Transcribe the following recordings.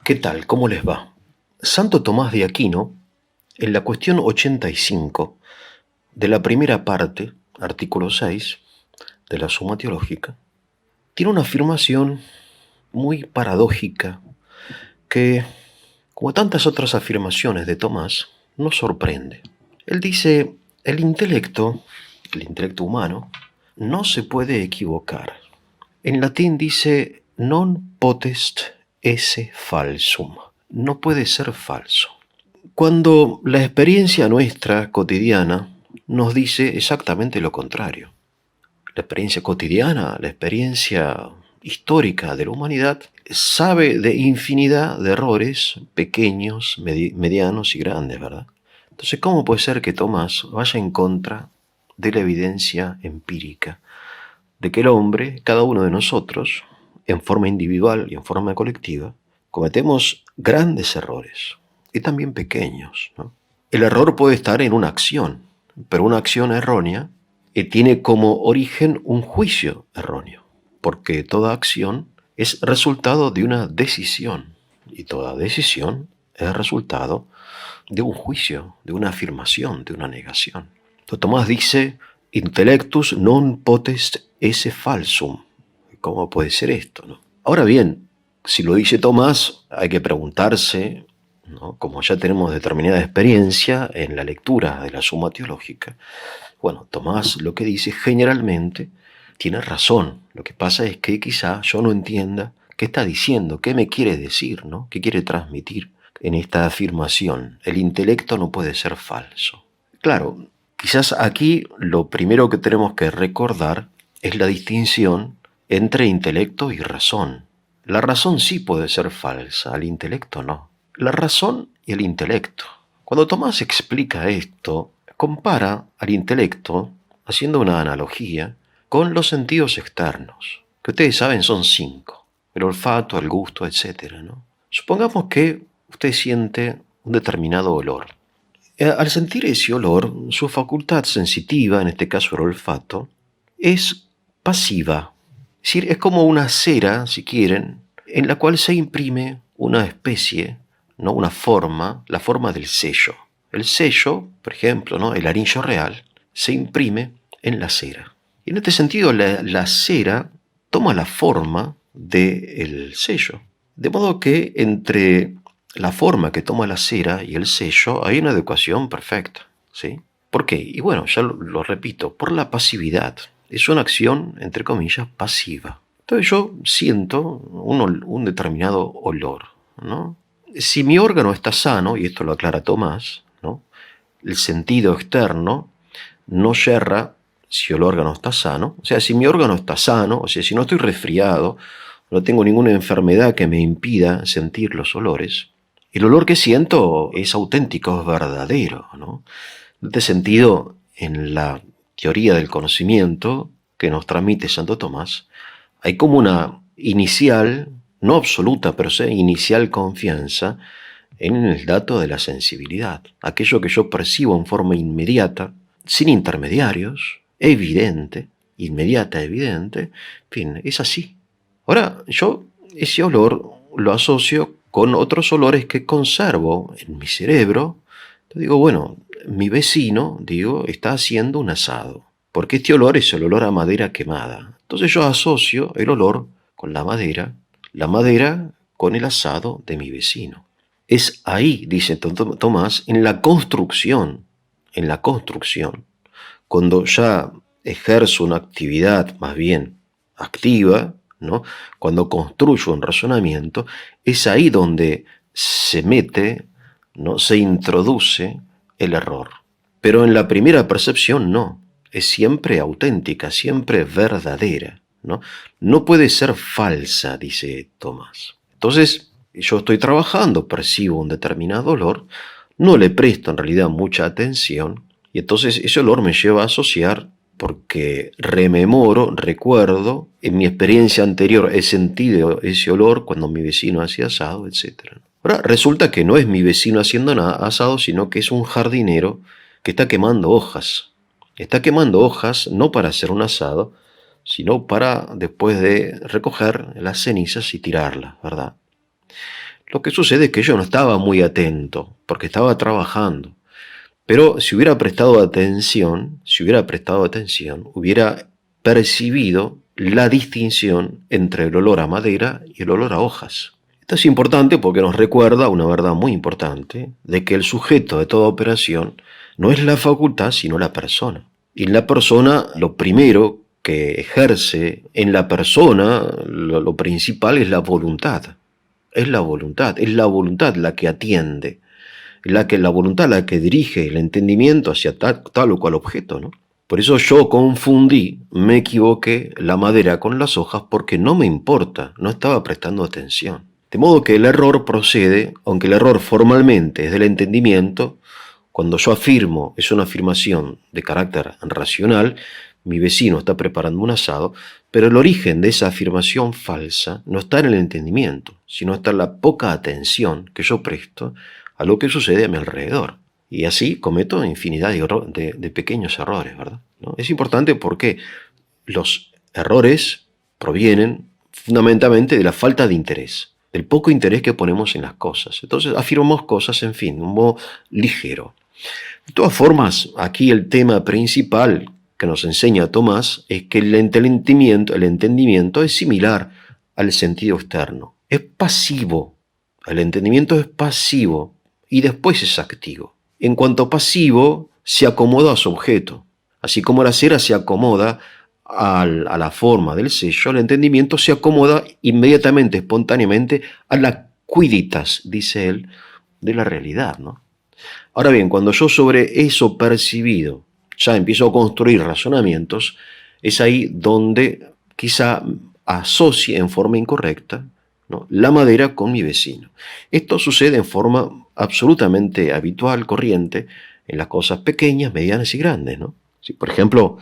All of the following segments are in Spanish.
¿Qué tal? ¿Cómo les va? Santo Tomás de Aquino, en la cuestión 85 de la primera parte, artículo 6 de la Suma Teológica, tiene una afirmación muy paradójica que, como tantas otras afirmaciones de Tomás, nos sorprende. Él dice, el intelecto humano, no se puede equivocar. En latín dice non potest esse falsum, no puede ser falso. Cuando la experiencia nuestra cotidiana nos dice exactamente lo contrario. La experiencia cotidiana, la experiencia histórica de la humanidad, sabe de infinidad de errores pequeños, medianos y grandes, ¿verdad? Entonces, ¿cómo puede ser que Tomás vaya en contra de la evidencia empírica de que el hombre, cada uno de nosotros, en forma individual y en forma colectiva, cometemos grandes errores y también pequeños, ¿no? El error puede estar en una acción, pero una acción errónea tiene como origen un juicio erróneo, porque toda acción es resultado de una decisión y toda decisión es resultado de un juicio, de una afirmación, de una negación. Entonces, Tomás dice, intellectus non potest esse falsum. ¿Cómo puede ser esto, no? Ahora bien, si lo dice Tomás, hay que preguntarse, ¿no? Como ya tenemos determinada experiencia en la lectura de la Suma Teológica, bueno, Tomás lo que dice generalmente tiene razón. Lo que pasa es que quizá yo no entienda qué está diciendo, qué me quiere decir, ¿no? ¿Qué quiere transmitir en esta afirmación? El intelecto no puede ser falso. Claro, quizás aquí lo primero que tenemos que recordar es la distinción entre intelecto y razón. La razón sí puede ser falsa, el intelecto no. La razón y el intelecto. Cuando Tomás explica esto, compara al intelecto, haciendo una analogía, con los sentidos externos, que ustedes saben son 5, el olfato, el gusto, etc., ¿no? Supongamos que usted siente un determinado olor. Al sentir ese olor, su facultad sensitiva, en este caso el olfato, es pasiva. Es decir, es como una cera, si quieren, en la cual se imprime una especie, ¿no? Una forma, la forma del sello. El sello, por ejemplo, ¿no? El anillo real, se imprime en la cera. Y en este sentido, la cera toma la forma del sello. De modo que entre la forma que toma la cera y el sello hay una adecuación perfecta, ¿sí? ¿Por qué? Y bueno, ya lo repito, por la pasividad. Es una acción, entre comillas, pasiva. Entonces yo siento un determinado olor, ¿no? Si mi órgano está sano, y esto lo aclara Tomás, ¿no? El sentido externo no yerra si el órgano está sano. O sea, si mi órgano está sano, o sea, si no estoy resfriado, no tengo ninguna enfermedad que me impida sentir los olores, el olor que siento es auténtico, es verdadero, ¿no? En este sentido, en la teoría del conocimiento que nos transmite Santo Tomás, hay como una inicial, no absoluta, pero sí inicial confianza en el dato de la sensibilidad, aquello que yo percibo en forma inmediata, sin intermediarios, evidente, inmediata, evidente, en fin, es así. Ahora, yo ese olor lo asocio con otros olores que conservo en mi cerebro. Entonces digo, bueno, mi vecino, digo, está haciendo un asado, porque este olor es el olor a madera quemada. Entonces yo asocio el olor con la madera con el asado de mi vecino. Es ahí, dice Tomás, en la construcción, cuando ya ejerzo una actividad más bien activa, ¿no? Cuando construyo un razonamiento, es ahí donde se mete, ¿no? Se introduce el error. Pero en la primera percepción no, es siempre auténtica, siempre verdadera, ¿no? No puede ser falsa, dice Tomás. Entonces, yo estoy trabajando, percibo un determinado olor, no le presto en realidad mucha atención, y entonces ese olor me lleva a asociar, porque rememoro, recuerdo, en mi experiencia anterior he sentido ese olor cuando mi vecino hacía asado, etc. Ahora, resulta que no es mi vecino haciendo asado, sino que es un jardinero que está quemando hojas. Está quemando hojas no para hacer un asado, sino para después de recoger las cenizas y tirarlas, ¿verdad? Lo que sucede es que yo no estaba muy atento, porque estaba trabajando. Pero si hubiera prestado atención, hubiera percibido la distinción entre el olor a madera y el olor a hojas. Esto es importante porque nos recuerda una verdad muy importante, de que el sujeto de toda operación no es la facultad, sino la persona. Y en la persona, lo primero que ejerce en la persona, lo principal es la voluntad. Es la voluntad la que atiende, la voluntad la que dirige el entendimiento hacia tal o cual objeto, ¿no? Por eso yo confundí, me equivoqué la madera con las hojas porque no me importa, no estaba prestando atención. De modo que el error procede, aunque el error formalmente es del entendimiento, cuando yo afirmo, es una afirmación de carácter racional, mi vecino está preparando un asado, pero el origen de esa afirmación falsa no está en el entendimiento, sino está en la poca atención que yo presto a lo que sucede a mi alrededor. Y así cometo infinidad de pequeños errores, ¿verdad? ¿No? Es importante porque los errores provienen fundamentalmente de la falta de interés, del poco interés que ponemos en las cosas. Entonces afirmamos cosas, en fin, de un modo ligero. De todas formas, aquí el tema principal que nos enseña Tomás es que el entendimiento es similar al sentido externo. Es pasivo. El entendimiento es pasivo y después es activo. En cuanto pasivo, se acomoda a su objeto. Así como la cera se acomoda a la forma del sello, el entendimiento se acomoda inmediatamente, espontáneamente, a la quiditas, dice él, de la realidad, ¿no? Ahora bien, cuando yo sobre eso percibido ya empiezo a construir razonamientos, es ahí donde quizá asocie en forma incorrecta, ¿no?, la madera con mi vecino. Esto sucede en forma absolutamente habitual, corriente, en las cosas pequeñas, medianas y grandes, ¿no? Si, por ejemplo,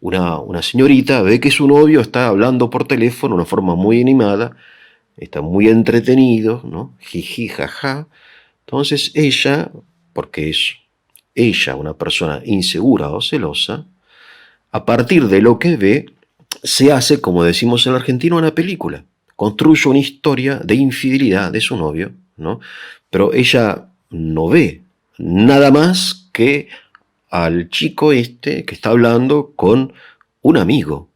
una señorita ve que su novio está hablando por teléfono de una forma muy animada, está muy entretenido, ¿no? Jiji, jaja. Entonces ella, porque es ella una persona insegura o celosa, a partir de lo que ve, se hace, como decimos en la Argentina, una película. Construye una historia de infidelidad de su novio, ¿no? Pero ella no ve nada más que al chico este que está hablando con un amigo,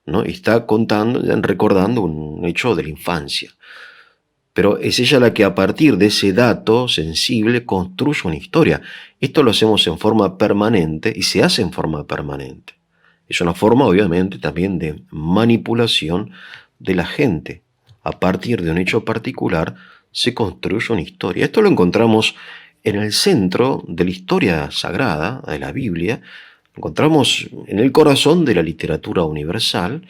¿no? Y está recordando un hecho de la infancia. Pero es ella la que a partir de ese dato sensible construye una historia. Esto lo hacemos en forma permanente y se hace en forma permanente. Es una forma, obviamente, también de manipulación de la gente. A partir de un hecho particular se construye una historia. Esto lo encontramos en el centro de la historia sagrada de la Biblia. Lo encontramos en el corazón de la literatura universal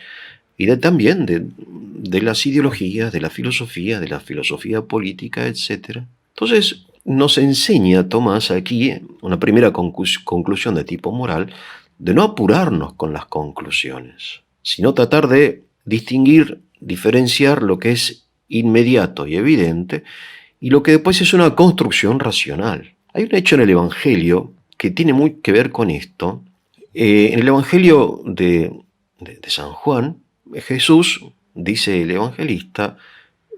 y también de las ideologías, de la filosofía política, etc. Entonces nos enseña Tomás aquí una primera conclusión de tipo moral, de no apurarnos con las conclusiones, sino tratar de distinguir, diferenciar lo que es inmediato y evidente y lo que después es una construcción racional. Hay un hecho en el Evangelio que tiene muy que ver con esto. En el Evangelio de San Juan, Jesús, dice el evangelista,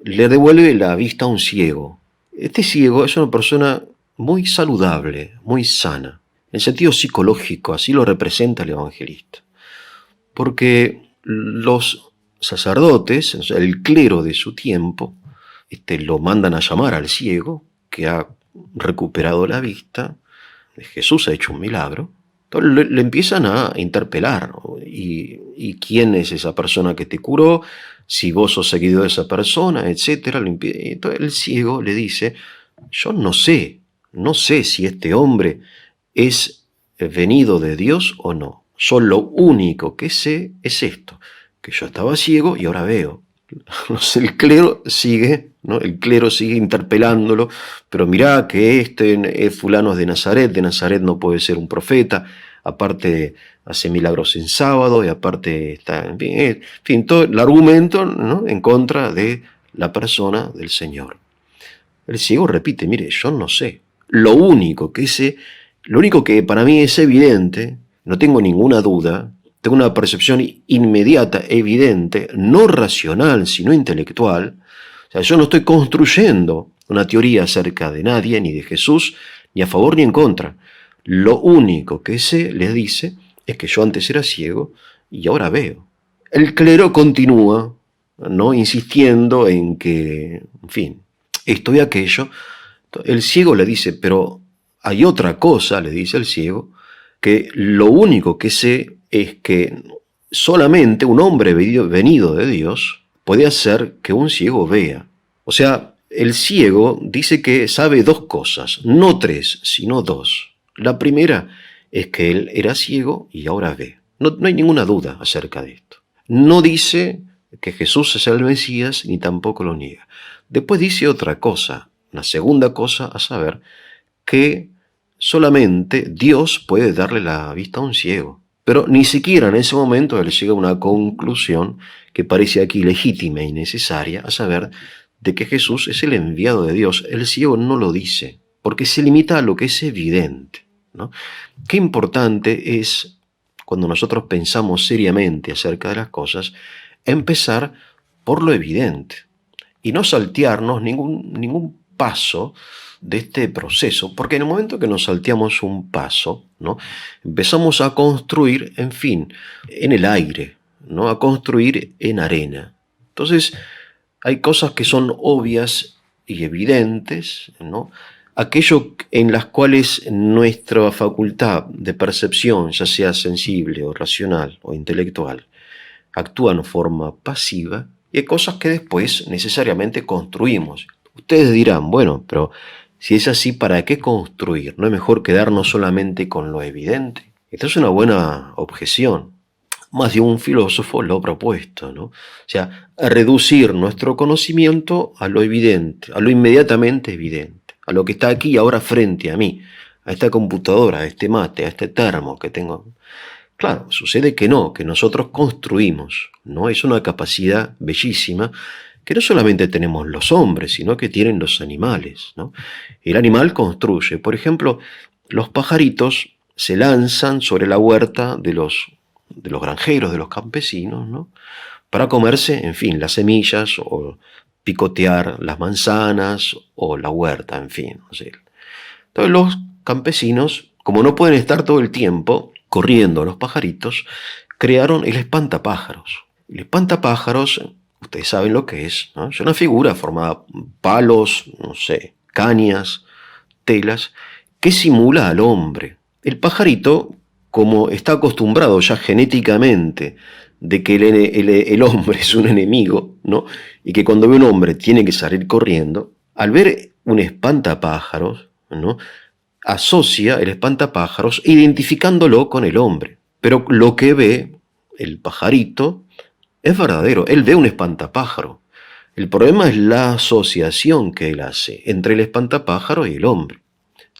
le devuelve la vista a un ciego. Este ciego es una persona muy saludable, muy sana, en sentido psicológico, así lo representa el evangelista. Porque los sacerdotes, o sea, el clero de su tiempo, lo mandan a llamar al ciego, que ha recuperado la vista. Jesús ha hecho un milagro. Entonces le empiezan a interpelar, ¿no? ¿Y quién es esa persona que te curó? Si vos sos seguidor de esa persona, etc. Entonces el ciego le dice, yo no sé si este hombre es venido de Dios o no. Yo lo único que sé es esto, que yo estaba ciego y ahora veo. El clero sigue, ¿no? El clero sigue interpelándolo, pero mirá que es fulano de Nazaret no puede ser un profeta, aparte hace milagros en sábado y aparte está, en fin, todo el argumento, ¿no?, en contra de la persona del Señor. El ciego repite, mire, yo no sé, lo único que para mí es evidente, no tengo ninguna duda, tengo una percepción inmediata, evidente, no racional, sino intelectual, O sea, yo no estoy construyendo una teoría acerca de nadie, ni de Jesús, ni a favor ni en contra. Lo único que sé, les dice, es que yo antes era ciego y ahora veo. El clero continúa, ¿no?, insistiendo en que, en fin, esto y aquello. El ciego le dice, pero hay otra cosa, le dice el ciego, que lo único que sé es que solamente un hombre venido de Dios puede hacer que un ciego vea. O sea, el ciego dice que sabe dos cosas, no tres, sino dos. La primera es que él era ciego y ahora ve. No hay ninguna duda acerca de esto. No dice que Jesús es el Mesías, ni tampoco lo niega. Después dice otra cosa, una segunda cosa, a saber, que solamente Dios puede darle la vista a un ciego. Pero ni siquiera en ese momento él llega a una conclusión que parece aquí legítima y necesaria, a saber, de que Jesús es el enviado de Dios. El ciego no lo dice, porque se limita a lo que es evidente, ¿no? Qué importante es, cuando nosotros pensamos seriamente acerca de las cosas, empezar por lo evidente y no saltearnos ningún paso de este proceso, porque en el momento que nos salteamos un paso, ¿no?, empezamos a construir, en fin, en el aire, ¿no?, a construir en arena. Entonces, hay cosas que son obvias y evidentes, ¿no?, aquello en las cuales nuestra facultad de percepción, ya sea sensible o racional o intelectual, actúa en forma pasiva, y hay cosas que después necesariamente construimos. Ustedes dirán, bueno, pero si es así, ¿para qué construir? ¿No es mejor quedarnos solamente con lo evidente? Esta es una buena objeción. Más de un filósofo lo ha propuesto, ¿no? O sea, a reducir nuestro conocimiento a lo evidente, a lo inmediatamente evidente, a lo que está aquí ahora frente a mí, a esta computadora, a este mate, a este termo que tengo. Claro, sucede que no, que nosotros construimos, ¿no? Es una capacidad bellísima que no solamente tenemos los hombres, sino que tienen los animales, ¿no? El animal construye. Por ejemplo, los pajaritos se lanzan sobre la huerta de los granjeros, de los campesinos, ¿no?, para comerse, en fin, las semillas o picotear las manzanas o la huerta, en fin, no sé. Entonces los campesinos, como no pueden estar todo el tiempo corriendo a los pajaritos, crearon el espantapájaros. El espantapájaros, ustedes saben lo que es, ¿no? Es una figura formada por palos, no sé, cañas, telas, que simula al hombre. El pajarito, como está acostumbrado ya genéticamente de que el hombre es un enemigo, ¿no?, y que cuando ve un hombre tiene que salir corriendo, al ver un espantapájaros, ¿no?, asocia el espantapájaros identificándolo con el hombre. Pero lo que ve el pajarito es verdadero, él ve un espantapájaro. El problema es la asociación que él hace entre el espantapájaro y el hombre.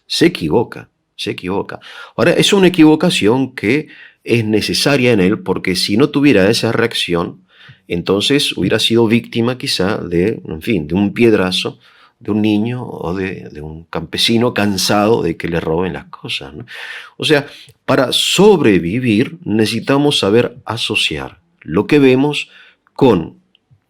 Se equivoca, se equivoca. Ahora, es una equivocación que es necesaria en él, porque si no tuviera esa reacción, entonces hubiera sido víctima quizá de, en fin, de un piedrazo de un niño o de un campesino cansado de que le roben las cosas, ¿no? O sea, para sobrevivir necesitamos saber asociar lo que vemos con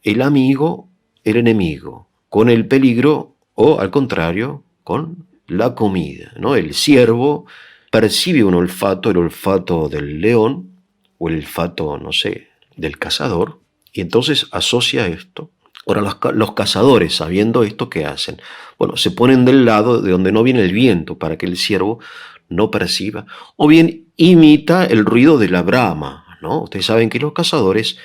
el amigo, el enemigo, con el peligro o, al contrario, con la comida, ¿no? El ciervo percibe un olfato, el olfato del león o el olfato, no sé, del cazador, y entonces asocia esto. Ahora, los cazadores, sabiendo esto, ¿qué hacen? Bueno, se ponen del lado de donde no viene el viento para que el ciervo no perciba, o bien imita el ruido de la brama, ¿no? Ustedes saben que los cazadores,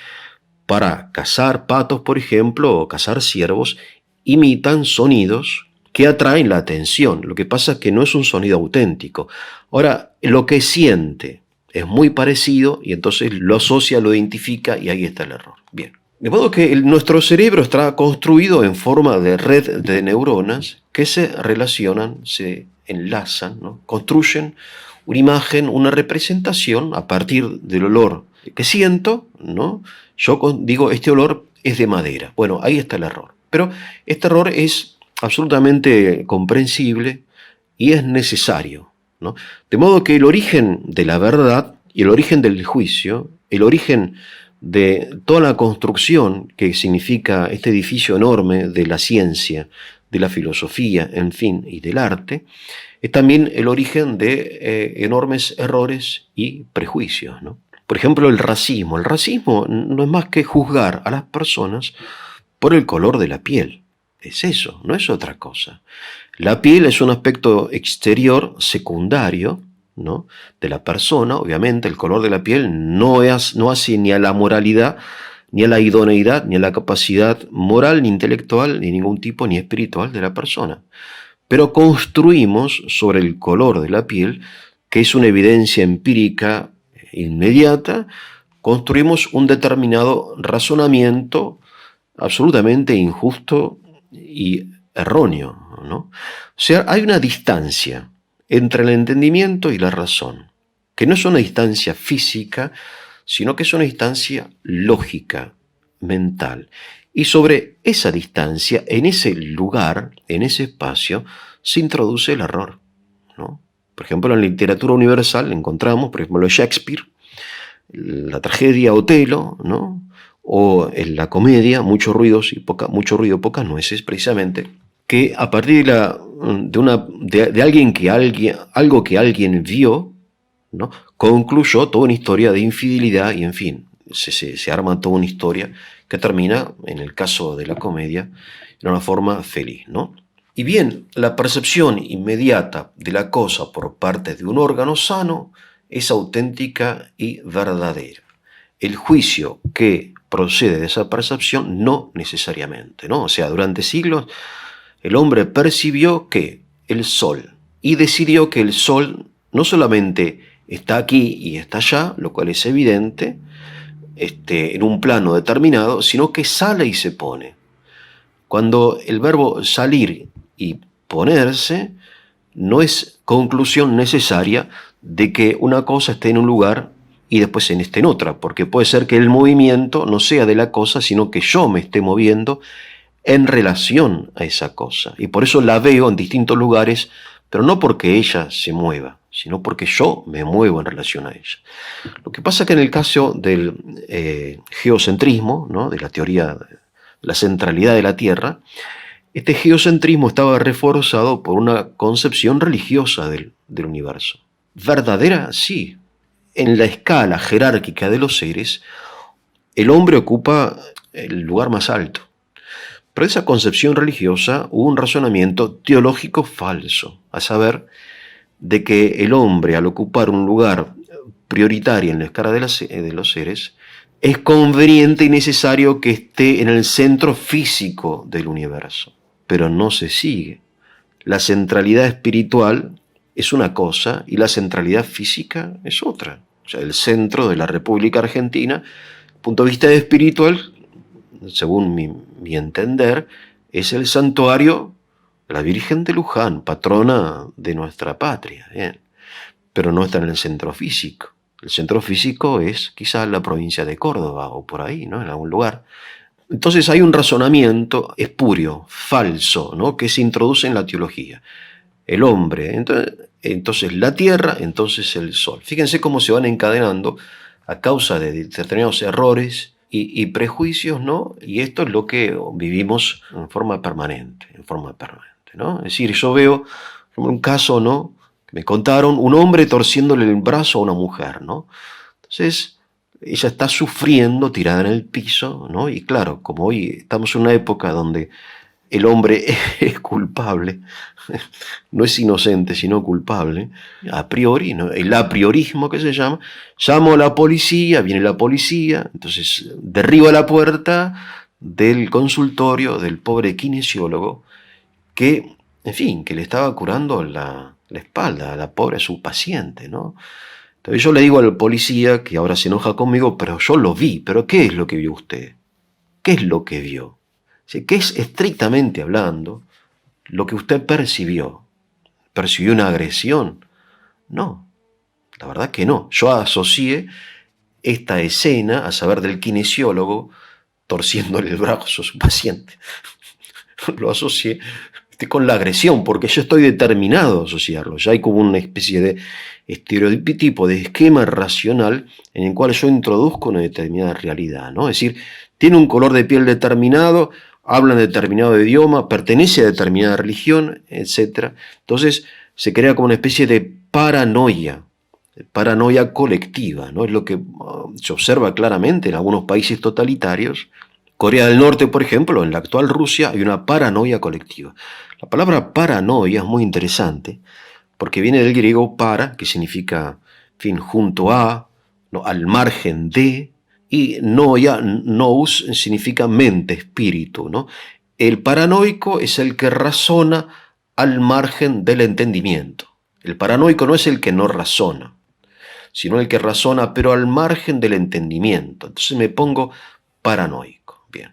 para cazar patos, por ejemplo, o cazar ciervos, imitan sonidos que atraen la atención. Lo que pasa es que no es un sonido auténtico. Ahora, lo que siente es muy parecido y entonces lo asocia, lo identifica, y ahí está el error. Bien. De modo que nuestro cerebro está construido en forma de red de neuronas que se relacionan, se enlazan, ¿no?, construyen una imagen, una representación a partir del olor que siento, ¿no? Yo digo, este olor es de madera. Bueno, ahí está el error. Pero este error es absolutamente comprensible y es necesario, ¿no? De modo que el origen de la verdad y el origen del juicio, el origen de toda la construcción que significa este edificio enorme de la ciencia, de la filosofía, en fin, y del arte, es también el origen de enormes errores y prejuicios, ¿no? Por ejemplo, el racismo. El racismo no es más que juzgar a las personas por el color de la piel. Es eso, no es otra cosa. La piel es un aspecto exterior secundario, ¿no?, de la persona. Obviamente el color de la piel no hace ni a la moralidad, ni a la idoneidad, ni a la capacidad moral, ni intelectual, ni ningún tipo, ni espiritual de la persona. Pero construimos sobre el color de la piel, que es una evidencia empírica inmediata, construimos un determinado razonamiento absolutamente injusto y erróneo, ¿no? O sea, hay una distancia entre el entendimiento y la razón, que no es una distancia física, sino que es una distancia lógica, mental. Y sobre esa distancia, en ese lugar, en ese espacio, se introduce el error, ¿no? Por ejemplo, en la literatura universal encontramos, por ejemplo, Shakespeare, la tragedia Otelo, ¿no?, o en la comedia, muchos ruidos y mucho ruido, pocas nueces, precisamente, que a partir de algo que alguien vio, ¿no?, concluyó toda una historia de infidelidad y, en fin, se arma toda una historia que termina, en el caso de la comedia, de una forma feliz, ¿no? Y bien, la percepción inmediata de la cosa por parte de un órgano sano es auténtica y verdadera. El juicio que procede de esa percepción no necesariamente, ¿no? O sea, durante siglos el hombre percibió que el sol y decidió que el sol no solamente está aquí y está allá, lo cual es evidente, en un plano determinado, sino que sale y se pone. Cuando el verbo salir y ponerse no es conclusión necesaria de que una cosa esté en un lugar y después esté en otra, porque puede ser que el movimiento no sea de la cosa, sino que yo me esté moviendo en relación a esa cosa. Y por eso la veo en distintos lugares, pero no porque ella se mueva, sino porque yo me muevo en relación a ella. Lo que pasa es que en el caso del geocentrismo, ¿no?, de la teoría de la centralidad de la Tierra, este geocentrismo estaba reforzado por una concepción religiosa del universo. ¿Verdadera? Sí. En la escala jerárquica de los seres, el hombre ocupa el lugar más alto. Pero de esa concepción religiosa hubo un razonamiento teológico falso, a saber, de que el hombre, al ocupar un lugar prioritario en la escala de los seres, es conveniente y necesario que esté en el centro físico del universo. Pero no se sigue. La centralidad espiritual es una cosa y la centralidad física es otra. O sea, el centro de la República Argentina, desde el punto de vista espiritual, según mi entender, es el santuario de la Virgen de Luján, patrona de nuestra patria. Bien. Pero no está en el centro físico. El centro físico es quizás la provincia de Córdoba o por ahí, ¿no?, en algún lugar. Entonces hay un razonamiento espurio, falso, ¿no?, que se introduce en la teología. El hombre, entonces la tierra, entonces el sol. Fíjense cómo se van encadenando a causa de determinados errores y prejuicios, ¿no? Y esto es lo que vivimos en forma permanente, ¿no? Es decir, yo veo un caso, ¿no?, que me contaron, un hombre torciéndole el brazo a una mujer, ¿no? Entonces ella está sufriendo tirada en el piso, ¿no? Y claro, como hoy estamos en una época donde el hombre es culpable, no es inocente, sino culpable, a priori, ¿no?, el apriorismo que se llama, llamo a la policía, viene la policía, entonces derriba la puerta del consultorio del pobre kinesiólogo que, en fin, que le estaba curando la espalda a la pobre, a su paciente, ¿no? Entonces yo le digo al policía, que ahora se enoja conmigo, pero yo lo vi. ¿Pero qué es lo que vio usted? ¿Qué es lo que vio? ¿Qué es, estrictamente hablando, lo que usted percibió? ¿Percibió una agresión? No, la verdad que no. Yo asocié esta escena, a saber, del kinesiólogo torciéndole el brazo a su paciente. Lo asocié con la agresión, porque yo estoy determinado a asociarlo. Ya hay como una especie de estereotipo, de esquema racional en el cual yo introduzco una determinada realidad, ¿no? Es decir, tiene un color de piel determinado, habla en determinado idioma, pertenece a determinada religión, etc. Entonces se crea como una especie de paranoia colectiva, ¿no? Es lo que se observa claramente en algunos países totalitarios. Corea del Norte, por ejemplo, en la actual Rusia, hay una paranoia colectiva. La palabra paranoia es muy interesante porque viene del griego para, que significa, en fin, junto a, ¿no? Al margen de, y noia, nous, significa mente, espíritu, ¿no? El paranoico es el que razona al margen del entendimiento. El paranoico no es el que no razona, sino el que razona, pero al margen del entendimiento. Entonces me pongo paranoico. Bien.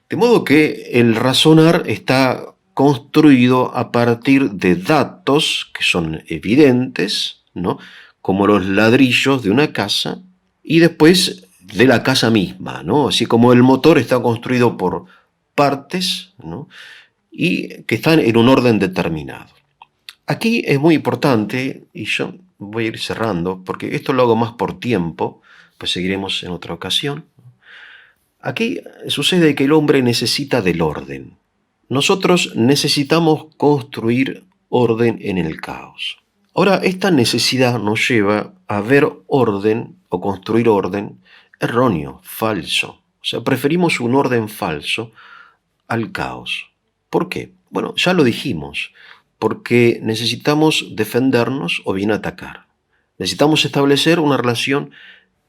De modo que el razonar está construido a partir de datos que son evidentes, ¿no? Como los ladrillos de una casa, y después de la casa misma, ¿no? Así como el motor está construido por partes, ¿no? Y que están en un orden determinado. Aquí es muy importante, y yo voy a ir cerrando, porque esto lo hago más por tiempo, pues seguiremos en otra ocasión. Aquí sucede que el hombre necesita del orden. Nosotros necesitamos construir orden en el caos. Ahora, esta necesidad nos lleva a ver orden o construir orden erróneo, falso. O sea, preferimos un orden falso al caos. ¿Por qué? Bueno, ya lo dijimos, porque necesitamos defendernos o bien atacar. Necesitamos establecer una relación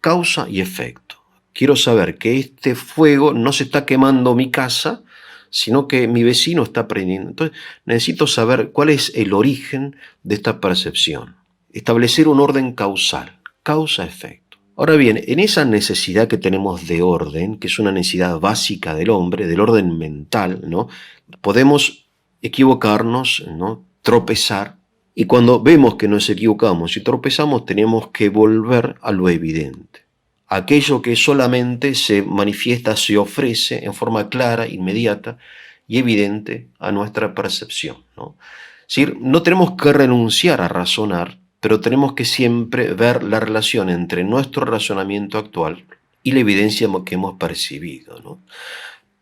causa y efecto. Quiero saber que este fuego no se está quemando mi casa, sino que mi vecino está prendiendo. Entonces, necesito saber cuál es el origen de esta percepción. Establecer un orden causal, causa-efecto. Ahora bien, en esa necesidad que tenemos de orden, que es una necesidad básica del hombre, del orden mental, ¿no? Podemos equivocarnos, ¿no? Tropezar, y cuando vemos que nos equivocamos y tropezamos, tenemos que volver a lo evidente. Aquello que solamente se manifiesta, se ofrece en forma clara, inmediata y evidente a nuestra percepción, ¿no? Es decir, no tenemos que renunciar a razonar, pero tenemos que siempre ver la relación entre nuestro razonamiento actual y la evidencia que hemos percibido, ¿no?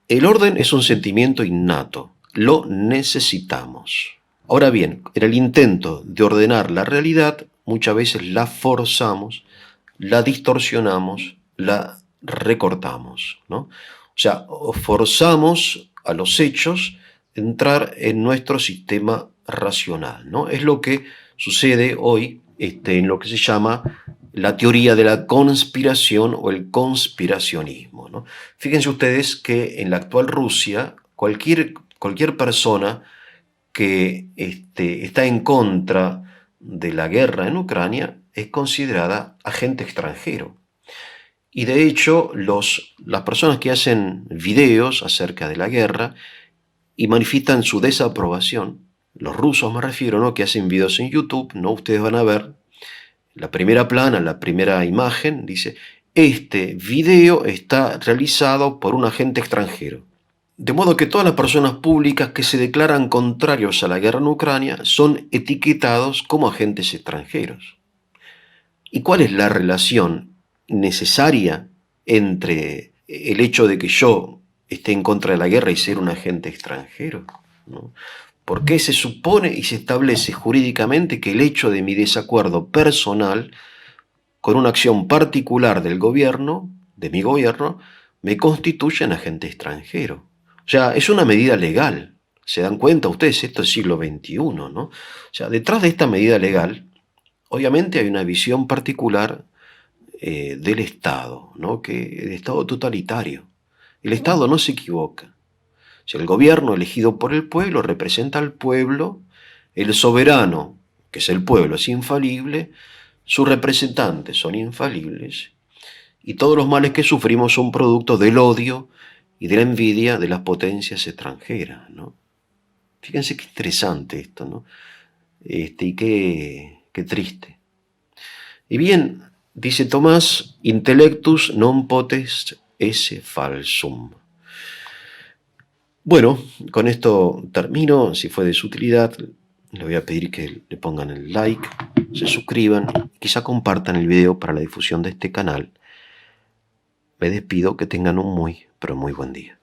El orden es un sentimiento innato, lo necesitamos. Ahora bien, en el intento de ordenar la realidad, muchas veces la forzamos, la distorsionamos, la recortamos, ¿no? O sea, forzamos a los hechos a entrar en nuestro sistema racional, ¿no? Es lo que sucede hoy en lo que se llama la teoría de la conspiración o el conspiracionismo, ¿no? Fíjense ustedes que en la actual Rusia, cualquier persona que está en contra de la guerra en Ucrania es considerada agente extranjero. Y de hecho, las personas que hacen videos acerca de la guerra y manifiestan su desaprobación, los rusos me refiero, ¿no? Que hacen videos en YouTube, ¿no? Ustedes van a ver la primera plana, la primera imagen, dice, este video está realizado por un agente extranjero. De modo que todas las personas públicas que se declaran contrarios a la guerra en Ucrania son etiquetados como agentes extranjeros. ¿Y cuál es la relación necesaria entre el hecho de que yo esté en contra de la guerra y ser un agente extranjero, ¿no? ¿Por qué se supone y se establece jurídicamente que el hecho de mi desacuerdo personal con una acción particular del gobierno, de mi gobierno, me constituye un agente extranjero? O sea, es una medida legal. ¿Se dan cuenta ustedes? Esto es siglo XXI, ¿no? O sea, detrás de esta medida legal, obviamente hay una visión particular del Estado, ¿no? El Estado totalitario. El Estado no se equivoca. O sea, el gobierno elegido por el pueblo representa al pueblo, el soberano, que es el pueblo, es infalible, sus representantes son infalibles, y todos los males que sufrimos son producto del odio y de la envidia de las potencias extranjeras, ¿no? Fíjense qué interesante esto, ¿no? Y qué triste. Y bien, dice Tomás, intellectus non potest esse falsum. Bueno, con esto termino. Si fue de su utilidad, le voy a pedir que le pongan el like, se suscriban, quizá compartan el video para la difusión de este canal. Me despido, que tengan un muy, pero muy buen día.